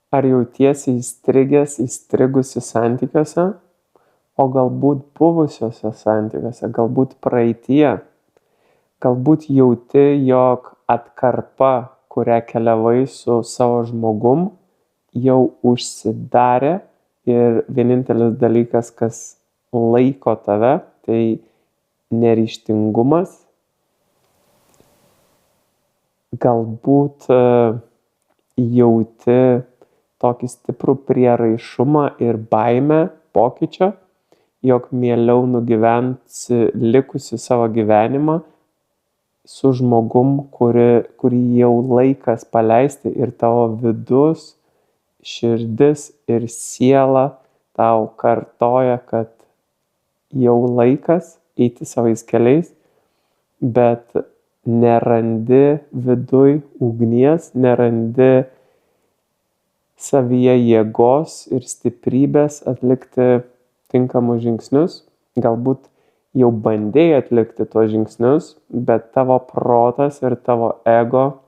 Ar jautiesi įstrigusi santykiuose, o galbūt buvusiuose santykiuose, galbūt praeityje. Galbūt jauti, jog atkarpa, kurią keliavai su savo žmogum, jau užsidarė ir vienintelis dalykas, kas laiko tave, tai neryžtingumas. Galbūt jauti tokį stiprų prieraišumą ir baimę pokyčio, jog mieliau nugyvensi likusi savo gyvenimą su žmogum, kurį jau laikas paleisti ir tavo vidus, širdis ir siela tau kartoja, kad jau laikas eiti savais keliais, bet nerandi viduj ugnies, nerandi savyje jėgos ir stiprybės atlikti tinkamus žingsnius. Galbūt jau bandėjai atlikti tuos žingsnius, bet tavo protas ir tavo ego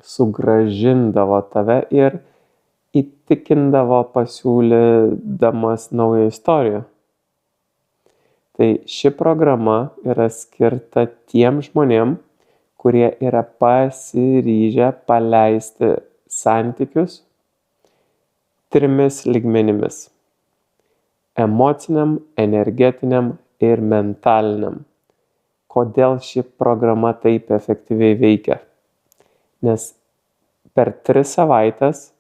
sugrąžindavo tave ir įtikindavo pasiūlydamas naują istoriją. Tai ši programa yra skirta tiem žmonėm, kurie yra pasiryžę paleisti santykius 3 lygmenimis: emociniam, energetiniam ir mentaliniam. Kodėl ši programa taip efektyviai veikia? Nes per 3 savaitės,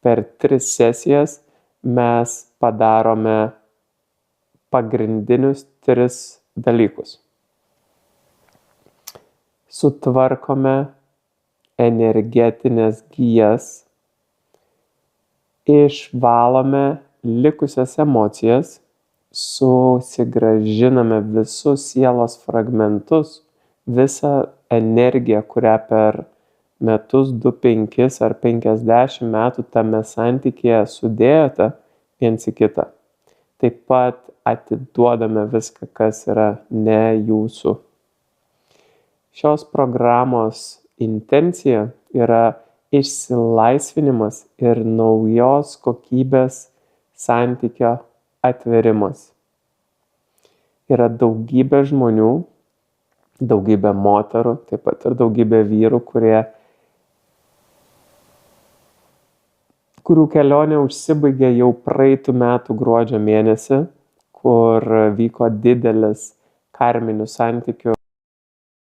per 3 sesijas mes padarome pagrindinius 3 dalykus. Sutvarkome energetinės gijas, išvalome likusias emocijas, susigrąžiname visus sielos fragmentus, visą energiją, kurią per metus, 2, 5 ar 50 metų tame santykyje sudėjote viens į kitą. Taip pat atiduodame viską, kas yra ne jūsų. Šios programos intencija yra išsilaisvinimas ir naujos kokybės santykio atverimas. Yra daugybė žmonių, daugybė moterų, taip pat ir daugybė vyrų, kurių kelionė užsibaigė jau praeitų metų gruodžio mėnesį, kur vyko didelis karminių santykių